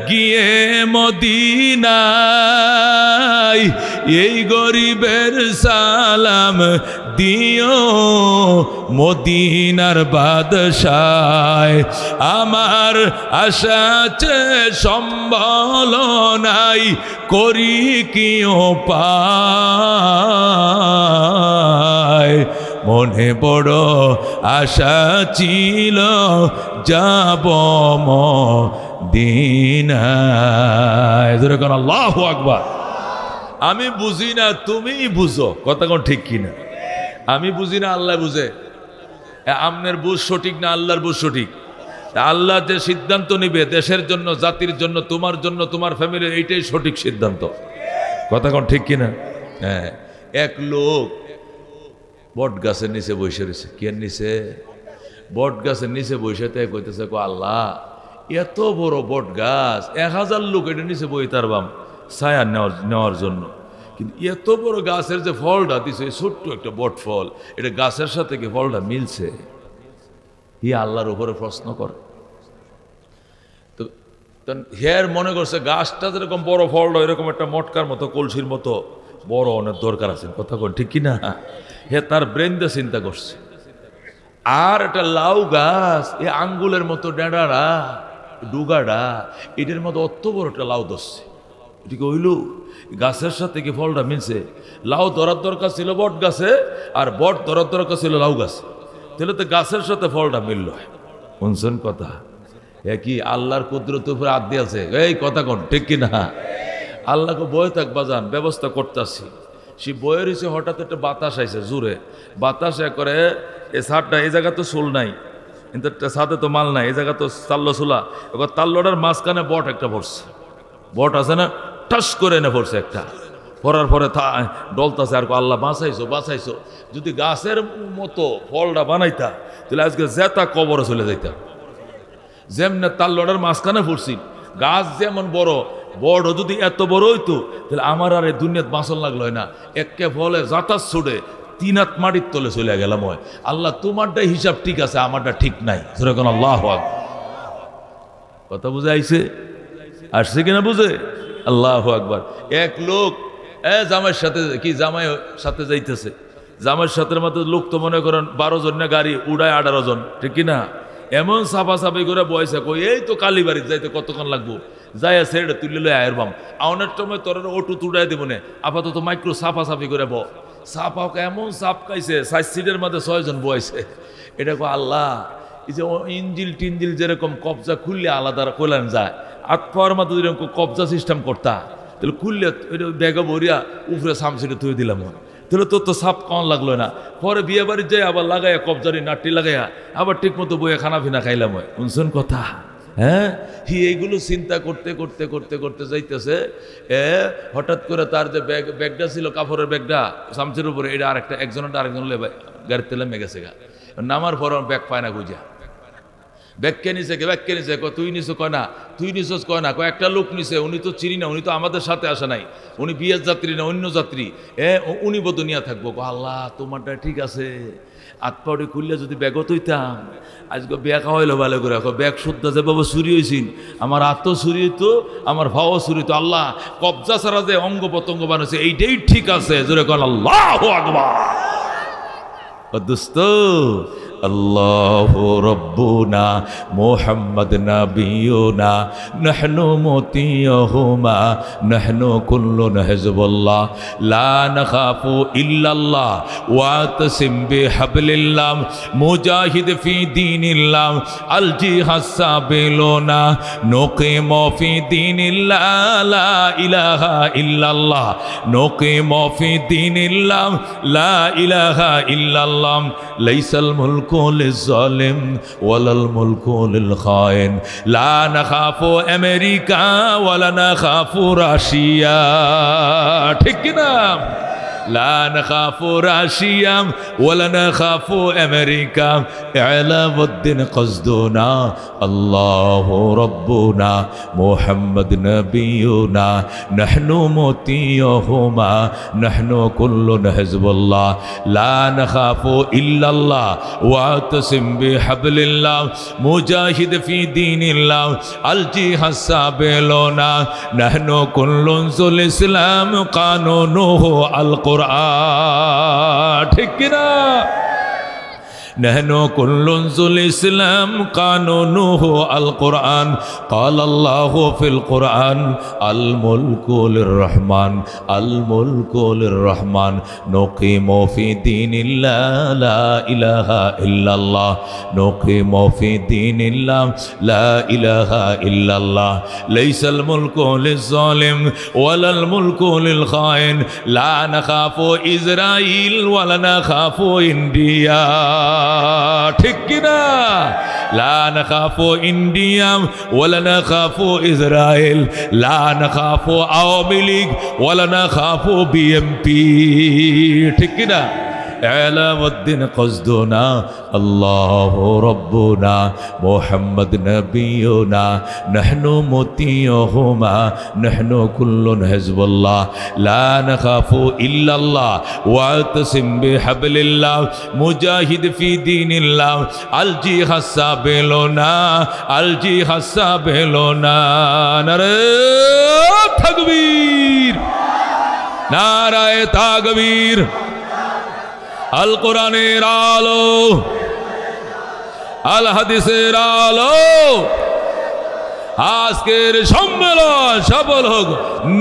Speaker 1: গিয়ে মদিনায়, এই গরিবের সালাম দিও মদিনার বাদশাহ। আমার আশা আছে সম্বল নাই, করি কি উপায়। মনে বড় আশা ছিল যাব মদিনায়। যেরকম আল্লাহু আকবার। আমি বুঝি না, তুমি বুঝো। কথা কোন ঠিক কিনা? আমি বুঝি না, আল্লাহ বুঝে। আমনের বুঝ সঠিক না আল্লাহর বুঝ সঠিক? আল্লাহ যে সিদ্ধান্ত নিবে দেশের জন্য, জাতির জন্য, তোমার জন্য, তোমার ফ্যামিলির, এইটাই সঠিক সিদ্ধান্ত। কথা কোন ঠিক কিনা? হ্যাঁ। এক লোক বট গাছের নিচে বসে রয়েছে। কি নিচে? বট গাছের নিচে বসে তাই কইতেছে, আল্লাহ এত বড় বট গাছ, 1000 লোক এটা নিচে বই তার বাম ছায়া নেওয়ার জন্য, কিন্তু এত বড় গাছের যে ফলটা দিছে, ছোট্ট একটা বট ফল, এটা গাছের সাথে কি ফলটা মিলছে? হি আল্লাহর উপরে প্রশ্ন করে। তো হের মনে করছে গাছটা যেরকম বড় ফলটা, এরকম একটা মটকার মতো, কলসির মতো বড় অনেক দরকার আছে। কথা কোন ঠিক কিনা? হে তার ব্রেন দিয়ে চিন্তা করছে। আর একটা লাউ গাছ, এ আঙ্গুলের মতো ডেঁড়ারা, ডুগাডা, এটার মতো অত বড় একটা লাউ ধরছে। এটিকে হইল গাছের সাথে কি ফলটা মিলছে? লাউ ধরার দরকার ছিল বট গাছে, আর বট ধরার দরকার ছিল লাউ গাছে, তাহলে তো গাছের সাথে ফলটা মিলল। শুনছেন কথা? কি আল্লাহর কুদরতের উপরে হাত দিয়েছে? এই কথা কোন ঠিক কিনা? আল্লাহকে বয়ে থাক বাজান, ব্যবস্থা করতেছি। সে বয়ে রয়েছে, হঠাৎ একটা বাতাস আইছে জোরে। বাতাস করে এ ছাদটা, এই জায়গা তো চুল নাই, কিন্তু ছাদে তো মাল নাই, এই জায়গা তো তাল্লো চুলা। এবার তাল্লোটার মাঝখানে বট একটা পড়ছে। বট আছে না, টাস করে এনে পড়ছে একটা। পড়ার পরে ডলতাছে, আর আল্লাহ বাঁচাইছো বাঁচাইছো। যদি গাছের মতো ফলটা বানাইতা, তাহলে আজকে জেতা কবরে চলে যাইতা। যেমনে তাল্লোটার মাঝখানে পড়ছি, গাছ যেমন বড়, বড় যদি এত বড় হইতো, তাহলে আমার আর এই দুনিয়াত বাঁচন লাগলো না। একে ফলে যাতাস ছুটে 3 হাত মাটির তলে চলে গেলাম। হয় আল্লাহ, তোমারটাই হিসাব ঠিক আছে, আমারটা ঠিক নাই। যেরকম আল্লাহ কথা বুঝে আইছে, আসছে কিনা বুঝে? আল্লাহু আকবার। এক লোক জামাইয়ের সাথে, কি জামাই সাথে যাইতেছে, জামার সাথের মতো লোক তো মনে করেন 12 জন না গাড়ি উড়ায় 18 জন, ঠিক কিনা? এমন সাফাসাফি করে বয়সে কই এই তো কালীবাড়ি যাইতে কতক্ষণ লাগবো, যাই আছে এটা তুলে লই আয়ের বাম আউনের সময় তোর অটো তুড়াই দেবো না, আপাতত মাইক্রো সাফাসাফি করে সাফাও এমন সাপ খাইছে 60 সিটের মধ্যে 6 জন বয়সে। এটা কো আল্লাহ, এই যে ইঞ্জিল টিঞ্জিল যেরকম কবজা খুললে আলাদা করলেন যায়, আত্মার মতো যেরকম কবজা সিস্টেম করতা, তাহলে খুললে ব্যাগে ভরিয়া উপরে সামসিটে তুই দিলাম, তাহলে তোর তো সাপ কম লাগলো না। পরে বিয়ে বাড়ি যাই আবার লাগাইয়া কবজারি নাট্টি লাগাইয়া আবার ঠিক মতো বইয়ে খানা ফিনা খাইলাম। শুনছেন কথা? হ্যাঁ, এইগুলো চিন্তা করতে করতে করতে করতে যাইতেছে, হঠাৎ করে তার যে ব্যাগটা ছিল কাপড়ের ব্যাগটা সামসির উপরে, এটা একজনটা আরেকজন গাড়িতে নেমে গেছে গা, নামার পর ব্যাগ পায় না গুজা, ব্যাগকে নিছে ব্যাগকে নিছে, তুই নিছো কয় না, তুই নিছস কয় না, একটা লোক নিছে, উনি তো চিনি না, উনি তো আমাদের সাথে আসে নাই, উনি বিয়ের যাত্রী না অন্য যাত্রী, উনি বোধ নিয়ে থাকবো। আল্লাহ তোমারটা ঠিক আছে, আতপাউটি খুললে যদি ব্যাগও তৈতাম আজকে ব্যাগ হইলো ভালো করে, ব্যাগ শুদ্ধ যে বাবা চুরি হয়েছিল, আমার হাতও চুরি হইতো, আমার ভাও চুরি হইতো, আল্লাহ কবজা ছাড়া যে অঙ্গ প্রত্যঙ্গ বানাইছে এইটাই ঠিক আছে, জোরে কন আল্লাহু আকবার। দোস্ত আল্লাহু রব্বুনা মুহাম্মদ নবিয়ুনা নাহনু মুতিয়ুহুমা নাহনু কুল্লুন হিজবুল্লাহ লা নাখাফু ইল্লাল্লাহ ওয়াতাসিম বিহাবলিল্লাহ মুজাহিদ ফি দীনিল্লাহ আল জিহাদ সাবিলুনা নুকিমু ফি দীনিল্লাহ লা ইলাহা ইল্লাল্লাহ নুকিমু ফি দীনিল্লাহ লা ইলাহা ইল্লাল্লাহ লাইসাল মুলকু লিজ-জালিম ওয়ালাল মুলকু লিল-খাইন লা নাখাফু আমেরিকা ওয়ালা নাখাফু রাশিয়া, ঠিক কি না? لا نخاف راشيا ولا نخاف أمريكا إعلام الدين قصدنا الله ربنا محمد نبينا نحن مطيعهما نحن كل حزب الله لا نخاف إلا الله واعتصم بحبل الله مجاهد في دين الله الجهاد سابلنا نحن كل ذو الإسلام قانونه القرآن, ঠিক কিনা? نحن كل ذو الإسلام قانونه القرآن قال الله في القرآن الملك للرحمن الملك للرحمن نقيم في دين الله لا إله إلا الله نقيم في دين الله لا إله إلا الله ليس الملك للظالم ولا الملك للخائن لا نخاف إسرائيل ولا نخاف إنديا, ঠিক কিনা? লা নাখাফু ইন্ডিয়া ওয়ালা নাখাফু ইসরায়েল লা নাখাফু আওয়ামী লীগ ওয়ালা নাখাফু বিএমপি, ঠিক কিনা? إعلام الدين قصدنا الله ربنا محمد نبينا نحن مطيعهما نحن كل حزب الله لا نخاف إلا الله واعتصم بحبل الله مجاهد في دين الله الجهاد سابلنا الجهاد سابلنا نعرہ تکبیر نعرہ تکبیر আল কোরআনের আলো আল হাদিসের আলো আজকের সম্মেলন সফল হোক,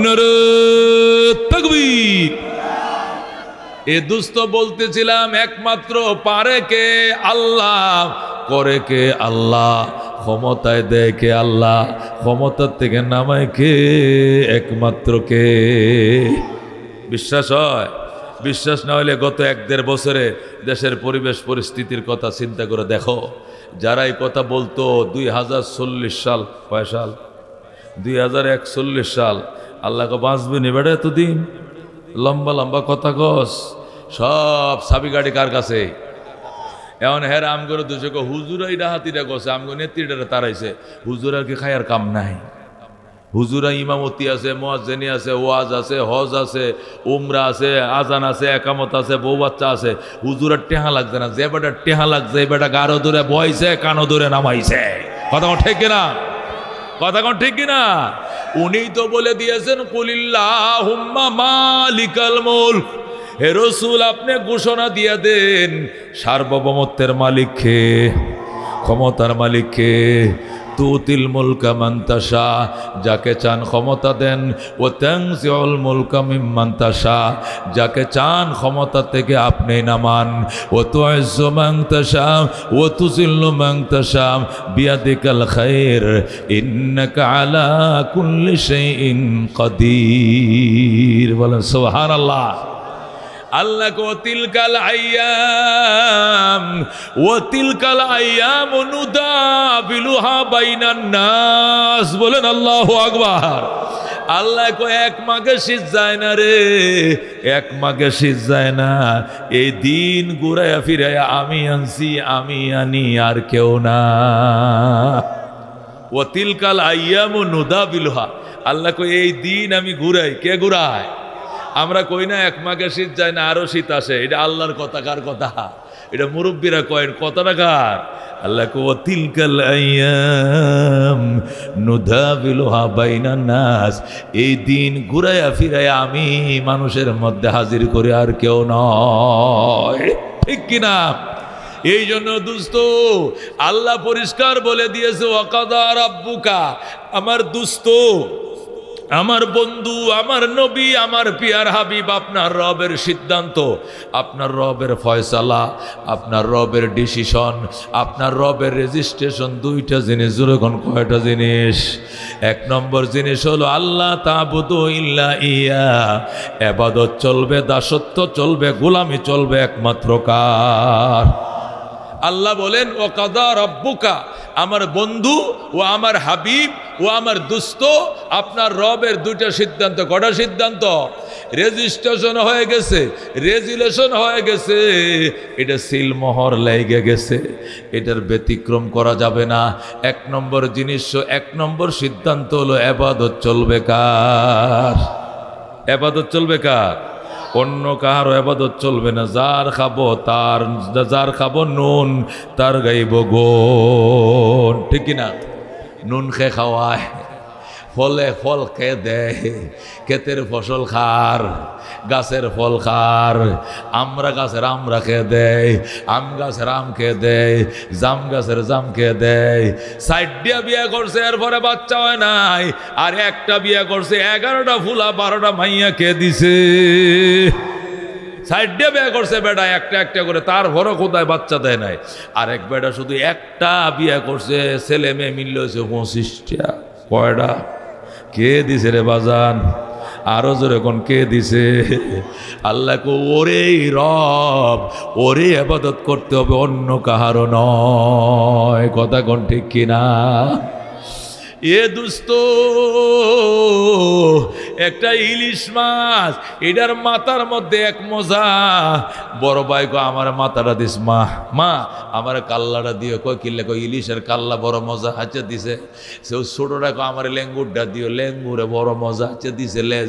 Speaker 1: নারে তাকবীর। এ দুস্থ বলতেছিলাম একমাত্র পারে কে আল্লাহ, করে কে আল্লাহ, ক্ষমতায় দেয় কে আল্লাহ, ক্ষমতার থেকে নামায় কে একমাত্র কে। বিশ্বাস হয়? বিশ্বাস না হলে গত 1-1.5 বছরে দেশের পরিবেশ পরিস্থিতির কথা চিন্তা করে দেখো। যারা এই কথা বলতো 2040 সাল, কয় সাল? 2041 সাল, আল্লাহকে বাঁচবে নি বেড়া এতদিন, লম্বা লম্বা কথা কস, সব সাবি গাড়ি কার কাছে? এখন হেরা আমগরে দুশো হুজুরাই ডাহাতিটা গছে, আমগো নেত্রীটা তারাইছে, হুজুরার কি খায়ার কাম নাই? হুজুরা ইমামতি আছে, মুয়াজ্জিনি আছে, ওয়াজ আছে, হজ আছে, উমরা আছে, আজান আছে, একামত আছে, বউ বাচ্চা আছে, হুজুরের টেহা লাগছে না। যে বেটা টেহা লাগছে এই বেটা গারো ধরে বইছে, কানো ধরে নামাইছে। কথা কোন ঠিক কিনা? কথা কোন ঠিক কিনা? উনি তো বলে দিয়েছেন কুলিল্লাহুম্মা মালিকাল মুলক হে রাসূল আপনি ঘোষণা দিয়ে দেন সার্বভৌমত্বের মালিক কে, ক্ষমতার মালিক কে। তুতিল মুলকা মান তাশা, যাকে চান ক্ষমতা দেন। ও তানজিউল মুলকা মিম্মান তাশা, যাকে চান ক্ষমতা থেকে আপনি নামান। ও তুইজ্জু মান তাশা ও তুযিল্লু মান তাশা বিয়াদিকাল খায়র ইন্নাকা আলা কুল্লি শাইইন কাদির। বলেন সুবহানাল্লাহ। আল্লাহ কো তিলকাল আইয়াম ও তিলকাল আইয়াম নুদাবিলুহা বাইনান নাস। বলেন আল্লাহু আকবার। আল্লাহ কো এক মাঘে শীত যায় না রে, এক মাঘে শীত যায় না। এই দিন ঘুরাইয়া ফিরাইয়া আমি আনছি, আমি আনি, আর কেউ না। ও তিলকাল আইয়াম নুদাবিলুহা, আল্লাহ কো এই দিন আমি ঘুরাই। কে ঘুরায়? আমরা কই না এক মাঘে শীত যায় না, আরো শীত আসে। এটা আল্লাহর কথা, কার কথা? এটা মুরব্বীরা কয়েন, কথাটা কার? আল্লাহ কো তিলকাল আইয়াম নুদাবিলুহা বাইনান নাস, এই দিন ঘুরাইয়া ফিরাইয়া আমি মানুষের মধ্যে হাজির করে, আর কেউ নয়। ঠিক কিনা? এই জন্য দুস্ত আল্লাহ পরিষ্কার বলে দিয়েছে ওয়াকাদা রাব্বুকা, আমার দুস্ত, আমার বন্ধু, আমার নবী, আমার পিয়ার হাবিব, আপনার রবের সিদ্ধান্ত, আপনার রবের ফয়সালা, আপনার রবের ডিসিশন, আপনার রবের রেজিস্ট্রেশন, দুইটা জিনিস। যখন কয়টা জিনিস? এক নম্বর জিনিস হলো আল্লাহ তা'বুদু ইল্লা ইয়া, ইবাদত চলবে, দাসত্ব চলবে, গোলামি চলবে একমাত্র কার? আল্লাহ বলেন ওয়াকাদা রাব্বুকা, আমার বন্ধু ও আমার হাবিব ও আমার দুস্ত, আপনার রবের দুইটা সিদ্ধান্ত। কটা সিদ্ধান্ত? রেজিস্ট্রেশন হয়ে গেছে, রেজুলেশন হয়ে গেছে, এটা সিলমোহর লেগে গেছে, এটার ব্যতিক্রম করা যাবে না। এক নম্বর জিনিস, এক নম্বর সিদ্ধান্ত হলো ইবাদত চলবে কার? ইবাদত চলবে কার? অন্য কাহারও ইবাদত চলবে না। যার খাবো তার, যার খাবো নুন তার গাইব গুণ। ঠিক কিনা? নুন খেয়ে খাওয়ায়, ফলে ফল খেয়ে দেয়, ক্ষেতের ফসল খার, গাছের ফল খার, আমরা গাছের আমরা খেয়ে দেয়, আম গাছের আম খেয়ে দেয়, জাম গাছের জাম খেয়ে দেয়। 60টা বিয়ে করছে, এরপরে বাচ্চা হয় নাই, আর একটা বিয়ে করছে, 11টা ফুলা 12টা মাইয়া খেয়ে দিছে। 60টা বিয়ে করছে বেটা, একটা একটা করে, তারপরও কোথায় বাচ্চা দেয় নাই। আরেক বেটা শুধু একটা বিয়ে করছে, ছেলে মেয়ে মিললে হয়েছে 25টা। কয়টা? কে দিছে রে বাজান? আরো জোরে কোন কে দিছে? আল্লাহ কো ওরে রব, ওরে ইবাদত করতে হবে, অন্য কাহারও নয়। কথা কোন ঠিক কিনা? এ দুস্ত, একটা ইলিশ মাছ, এটার মাথার মধ্যে এক মজা। বড় ভাই কো আমার মাথাটা দিস। মা, মা আমার কাল্লাটা দিও। কই কিনলে? কই ইলিশের কাল্লা বড় মজা। আচ্ছা দিছে। সেও ছোটটা কো আমার লেঙ্গুরটা দিও। লেঙ্গুরে বড় মজা। আচ্ছা দিছে লেজ।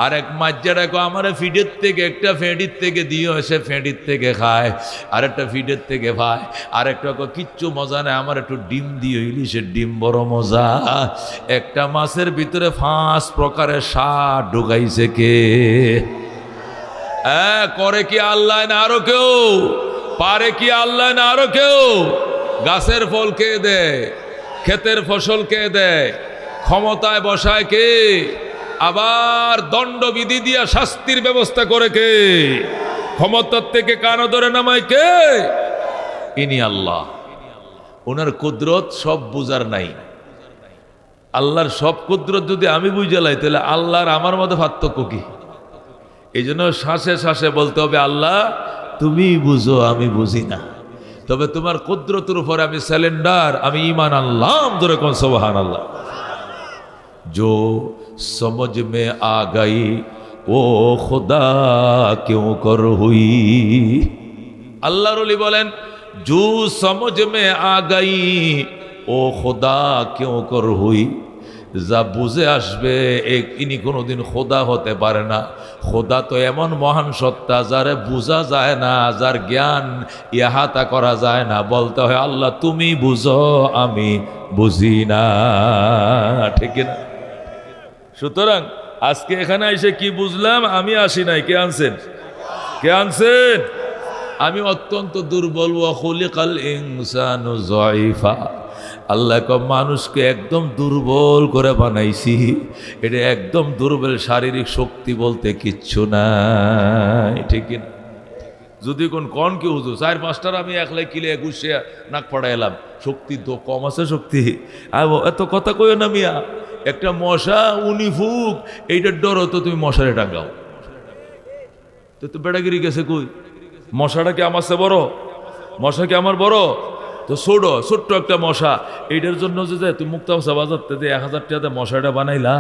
Speaker 1: আর এক মাজ্জাটা কো আমার ফিডের থেকে, একটা ফেঁডির থেকে দিও, সে ফেঁডির থেকে খায়। আরেকটা ফিডের থেকে খায়। আরেকটা কো কিচ্ছু মজা নেই, আমার একটু ডিম দিও, ইলিশের ডিম বড় মজা। একটা মাছের ভিতরে 5 প্রকারের স্বাদ ঢুকাইছে কে? করে কি আল্লাহ না আরো কেউ? পারে কি আল্লাহ না আরো কেউ? গাছের ফল কে দেয়? ক্ষেতের ফসল কে দেয়? ক্ষমতায় বসায় কে? আবার দণ্ডবিধি দিয়া শাস্তির ব্যবস্থা করে কে? ক্ষমতার থেকে কান ধরে নামায় কে? ইনি আল্লাহ। ওনার কুদরত সব বুঝার নাই। আল্লাহর সব কুদরত যদি আমি বুঝালাই, তাহলে আল্লাহর আমার মধ্যে পার্থক্য কি? এই জন্য শ্বাসে শ্বাসে বলতে হবে আল্লাহ তুমি বুঝো, আমি বুঝি না, তবে তোমার কুদরতের উপরে আমি স্যালেন্ডার, আমি ঈমান আনলাম। ধরে কোন সুবহানাল্লাহ। जो समझ में आ गई वो खुदा क्यों कर हुई। আল্লাহর ওলি বলেন जो समझ में आ गई ও খোদা কেউ কর হুই। যা বুঝে আসবে ইনি কোনোদিন খোদা হতে পারে না। খোদা তো এমন মহান সত্তা যারে বোঝা যায় না, যার জ্ঞান ইহাতা করা যায় না। বলতে হয় আল্লাহ তুমি বুঝো, আমি বুঝি না। ঠিক না? সুতরাং আজকে এখানে এসে কি বুঝলাম? আমি আসি নাই, কে আনছেন? কে আনছেন? আমি অত্যন্ত দুর্বল। ওয়া খুলিকাল ইনসানু যায়ফা, আল্লাহ মানুষকে একদম দুর্বল করে বানাইছি। এটা একদম দুর্বল, শারীরিক শক্তি বলতে কিচ্ছু নাই, ঠিক না? যদি কোন কি হুজুর 4-5টার আমি একলাই কিলে গুছিয়ে নাক পড়া এলাম, শক্তি তো কম আছে, শক্তি এত কথা কইও না মিয়া। একটা মশা উনি ফুক, এইটার ডর তো তুমি মশারে টাঙ্গাও, তো বেড়াগিরি গেছে কই? মশাটা কি আমার চেয়ে বড়? মশা কি আমার বড়? তো ছোট্ট একটা মশা, এইটার জন্য যে তুমি মুক্তামশা বাজারতে যে 1000 টাকাতে মশাটা বানাইলা,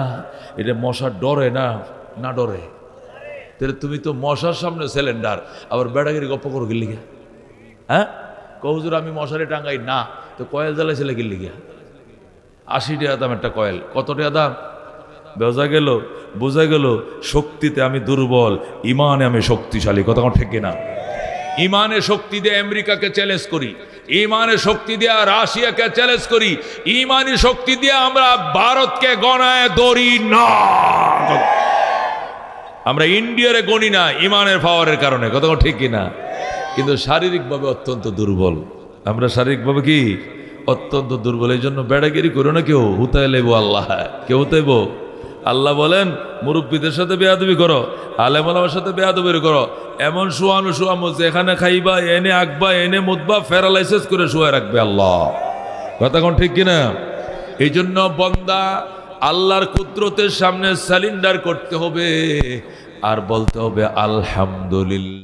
Speaker 1: এটা মশার ডরে না ডরে? তাহলে তুমি তো মশার সামনে সিলিন্ডার, আবার বেড়াগিরি গপ্প করো গেলি গিয়া? হ্যাঁ, কহুজুর আমি মশারি টাঙ্গাই না, তো কয়েল জ্বালাইছিলে গেলি গিয়া? 80 টাকা দাম একটা কয়েল। কত টাকা দাম? বোঝা গেল শক্তিতে আমি দুর্বল, ইমানে আমি শক্তিশালী। কথা কোন ঠিক না? ইমানের শক্তি দিয়ে আমেরিকাকে চ্যালেঞ্জ করি, ইমানের শক্তি দিয়ে রাশিয়াকে চ্যালেঞ্জ করি, ইমানি শক্তি দিয়ে আমরা ভারতকে গণায় ধরি না, আমরা ইন্ডিয়ারে গণি না ইমানের পাওয়ারের কারণে। কথা ঠিক কিনা? কিন্তু শারীরিকভাবে অত্যন্ত দুর্বল আমরা। শারীরিকভাবে কি অত্যন্ত দুর্বল। এই জন্য বেড়াগিরি করো না কেউ, হুতাই লেবো আল্লাহ। কেউ হুতাইব? আল্লাহ বলেন মুরব্বীদের সাথে বেয়াদবি করো, আলেম ওলামার সাথে বেয়াদবি করো, এমন শোয়ামো যেখানে খাইবা এনে আঁকবা এনে মুতবা প্যারালাইসিস করে শুয়ে রাখবে আল্লাহ। কথা কোন ঠিক কিনা? এই জন্য বন্দা আল্লাহর কুদরতের সামনে সারেন্ডার করতে হবে আর বলতে হবে আলহামদুলিল্লাহ।